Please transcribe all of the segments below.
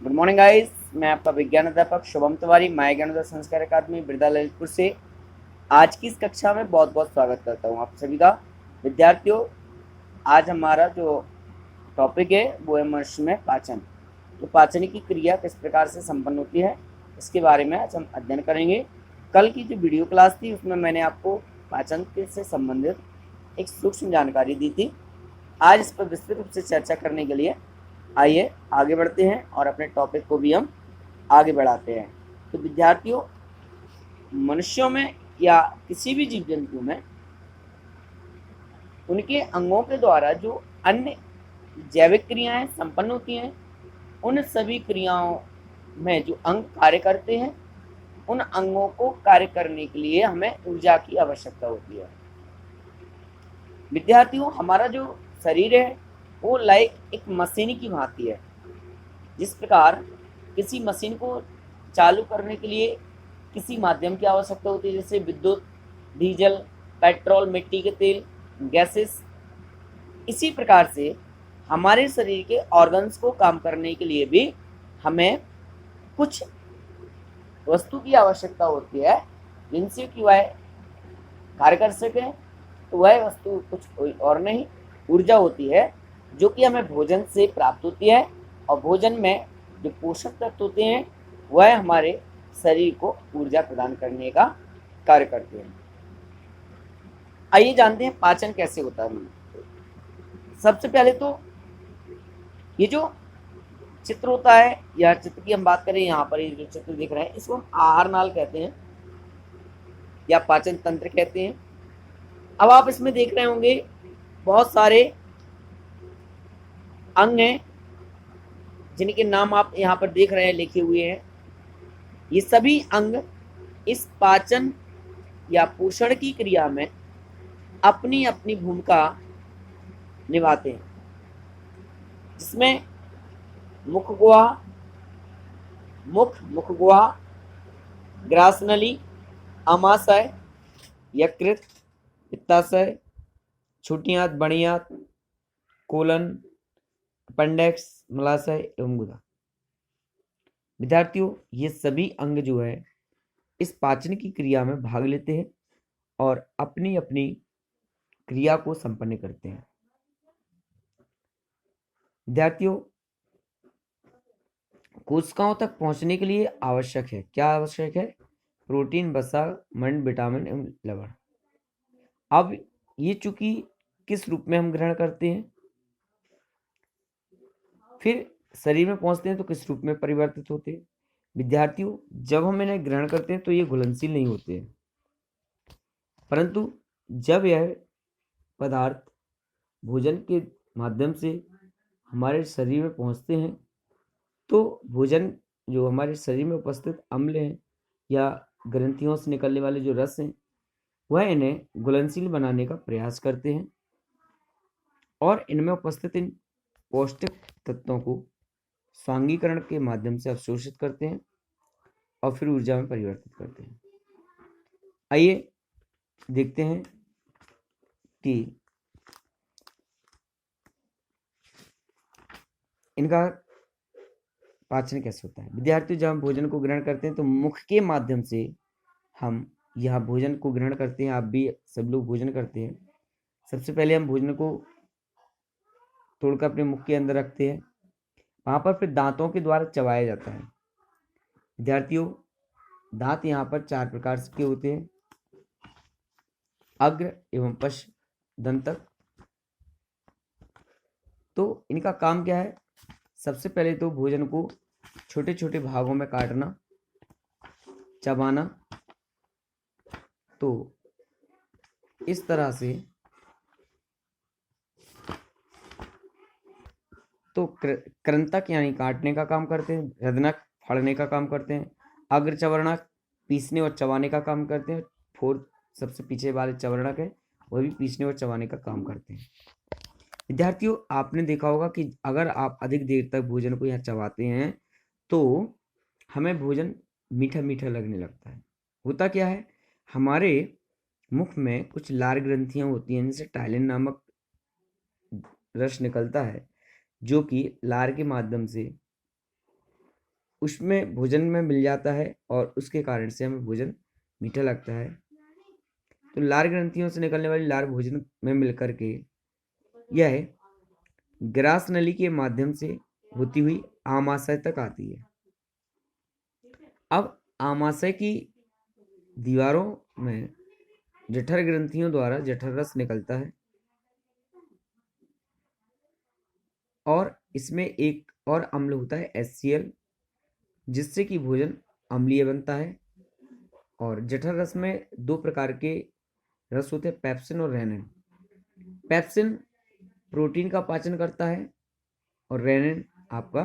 Good morning guys, मैं आपका विज्ञान अध्यापक शुभम तिवारी माय ज्ञानोदय संस्कार अकादमी बिरदा ललितपुर से आज की इस कक्षा में बहुत बहुत स्वागत करता हूं आप सभी का। विद्यार्थियों, आज हमारा जो टॉपिक है वो है मनुष्य में पाचन। तो पाचन की क्रिया किस प्रकार से संपन्न होती है, इसके बारे में आज हम अध्ययन करेंगे। कल की जो वीडियो क्लास थी उसमें मैंने आपको पाचन से संबंधित एक सूक्ष्म जानकारी दी थी। आज इस पर विस्तृत रूप से चर्चा करने के लिए आइए आगे बढ़ते हैं और अपने टॉपिक को भी हम आगे बढ़ाते हैं। तो विद्यार्थियों, मनुष्यों में या किसी भी जीव जंतु में उनके अंगों के द्वारा जो अन्य जैविक क्रियाएं संपन्न होती हैं, उन सभी क्रियाओं में जो अंग कार्य करते हैं, उन अंगों को कार्य करने के लिए हमें ऊर्जा की आवश्यकता होती है। विद्यार्थियों, हमारा जो शरीर है वो लाइक एक मशीन की भांति है। जिस प्रकार किसी मशीन को चालू करने के लिए किसी माध्यम की आवश्यकता होती है, जैसे विद्युत, डीजल, पेट्रोल, मिट्टी के तेल, गैसेस, इसी प्रकार से हमारे शरीर के ऑर्गन्स को काम करने के लिए भी हमें कुछ वस्तु की आवश्यकता होती है जिनसे कि वह कार्य कर सके। तो वह वस्तु कुछ कोई और नहीं, ऊर्जा होती है जो कि हमें भोजन से प्राप्त होती है, और भोजन में जो पोषक तत्व होते हैं वह हमारे शरीर को ऊर्जा प्रदान करने का कार्य करते हैं। आइए जानते हैं पाचन कैसे होता है। सबसे पहले तो ये जो चित्र होता है, यह चित्र की हम बात करें, यहाँ पर ये जो चित्र दिख रहे हैं इसको हम आहार नाल कहते हैं या पाचन तंत्र कहते हैं। अब आप इसमें देख रहे होंगे बहुत सारे अंग हैं जिनके नाम आप यहाँ पर देख रहे हैं लिखे हुए हैं। ये सभी अंग इस पाचन या पोषण की क्रिया में अपनी अपनी भूमिका निभाते हैं, जिसमें मुख गुहा, ग्रासनली, आमाशय, यकृत, पित्ताशय, छोटी आंत, बड़ी आंत, कोलन, अपेंडिक्स, मलाशय एवं गुदा। विद्यार्थियों, ये सभी अंग जो है इस पाचन की क्रिया में भाग लेते हैं और अपनी अपनी क्रिया को संपन्न करते हैं। विद्यार्थियों, कोशिकाओं तक पहुंचने के लिए आवश्यक है, क्या आवश्यक है? प्रोटीन, वसा, मंड, विटामिन एवं लवण। अब ये चूंकि किस रूप में हम ग्रहण करते हैं, फिर शरीर में पहुंचते हैं तो किस रूप में परिवर्तित होते हैं। विद्यार्थियों, जब हम इन्हें ग्रहण करते हैं तो ये घुलनशील नहीं होते हैं, परंतु जब यह पदार्थ भोजन के माध्यम से हमारे शरीर में पहुंचते हैं तो भोजन जो हमारे शरीर में उपस्थित अम्ल हैं या ग्रंथियों से निकलने वाले जो रस हैं, वह इन्हें घुलनशील बनाने का प्रयास करते हैं और इनमें उपस्थित इन पौष्टिक तत्वों को स्वांगीकरण के माध्यम से अवशोषित करते हैं और फिर ऊर्जा में परिवर्तित करते हैं। आइए देखते हैं कि इनका पाचन कैसे होता है। विद्यार्थियों, जब हम भोजन को ग्रहण करते हैं तो मुख के माध्यम से हम यह भोजन को ग्रहण करते हैं। आप भी सब लोग भोजन करते हैं। सबसे पहले हम भोजन को तोड़कर अपने मुख के अंदर रखते हैं, वहां पर फिर दांतों के द्वारा चबाया जाता है। विद्यार्थियों, दांत यहाँ पर 4 प्रकार के होते हैं, अग्र एवं पश्च दंतक। तो इनका काम क्या है? सबसे पहले तो भोजन को छोटे छोटे भागों में काटना, चबाना। तो इस तरह से तो कृंतक यानी काटने का काम करते हैं, रदनक फाड़ने का काम करते हैं, अग्र चवर्णक पीसने और चबाने का काम करते हैं, फोर्थ सबसे पीछे वाले चवर्णक है वह भी पीसने और चबाने का काम करते हैं। विद्यार्थियों, आपने देखा होगा कि अगर आप अधिक देर तक भोजन को यहाँ चबाते हैं तो हमें भोजन मीठा मीठा लगने लगता है। होता क्या है, हमारे मुख में कुछ लार ग्रंथियां होती हैं जिनसे टाइलिन नामक रस निकलता है, जो कि लार के माध्यम से उसमें भोजन में मिल जाता है और उसके कारण से हमें भोजन मीठा लगता है। तो लार ग्रंथियों से निकलने वाली लार भोजन में मिलकर के यह ग्रास नली के माध्यम से होती हुई आमाशय तक आती है। अब आमाशय की दीवारों में जठर ग्रंथियों द्वारा जठर रस निकलता है और इसमें एक और अम्ल होता है HCl, जिससे कि भोजन अम्लीय बनता है। और जठर रस में दो प्रकार के रस होते हैं, पेप्सिन और रेनिन। पेप्सिन प्रोटीन का पाचन करता है और रेनिन आपका,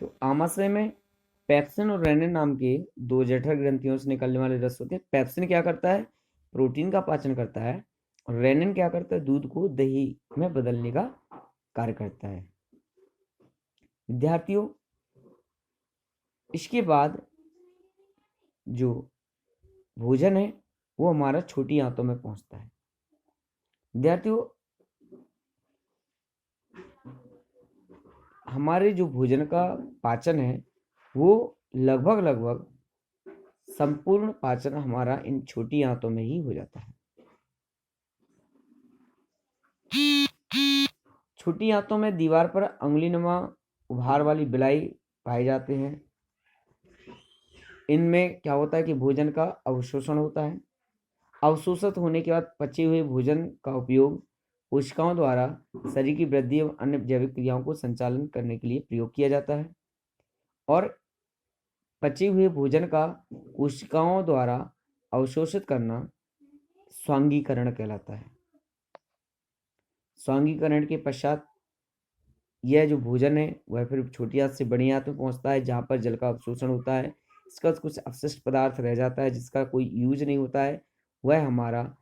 तो आमाशय में पेप्सिन और रेनिन नाम के दो जठर ग्रंथियों से निकलने वाले रस होते हैं। पेप्सिन क्या करता है, प्रोटीन का पाचन करता है, और रेनिन क्या करता है, दूध को दही में बदलने का कार्य करता है। विद्यार्थियों, इसके बाद जो भोजन है वो हमारा छोटी आंतों में पहुंचता है। विद्यार्थियों, हमारे जो भोजन का पाचन है वो लगभग संपूर्ण पाचन हमारा इन छोटी आंतों में ही हो जाता है। छोटी आंतों में दीवार पर अंगुलीनुमा उभार वाली बिलाई पाए जाते हैं। इनमें क्या होता है कि भोजन का अवशोषण होता है। अवशोषित होने के बाद पचे हुए भोजन का उपयोग कोशिकाओं द्वारा शरीर की वृद्धि एवं अन्य जैविक क्रियाओं को संचालन करने के लिए प्रयोग किया जाता है। और पचे हुए भोजन का कोशिकाओं द्वारा अवशोषित करना स्वांगीकरण कहलाता है। स्वांगीकरण के पश्चात यह जो भोजन है वह फिर छोटी आंत से बड़ी आंत में पहुंचता है, जहाँ पर जल का अवशोषण होता है। इसका कुछ अपशिष्ट पदार्थ रह जाता है जिसका कोई यूज नहीं होता है, वह हमारा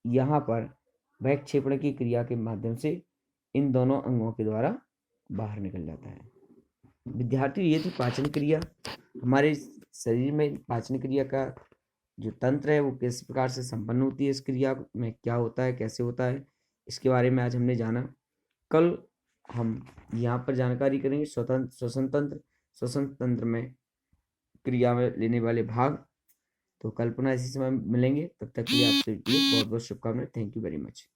यहाँ पर वैक्षेपण की क्रिया के माध्यम से इन दोनों अंगों के द्वारा बाहर निकल जाता है। विद्यार्थी, ये थी पाचन क्रिया। हमारे शरीर में पाचन क्रिया का जो तंत्र है वो किस प्रकार से संपन्न होती है, इस क्रिया में क्या होता है, कैसे होता है, इसके बारे में आज हमने जाना। कल हम यहाँ पर जानकारी करेंगे श्वसन तंत्र में क्रिया में लेने वाले भाग। तो कल पुनः इसी समय मिलेंगे, तब तक के लिए आपसे बहुत बहुत शुभकामनाएं। Thank you very much.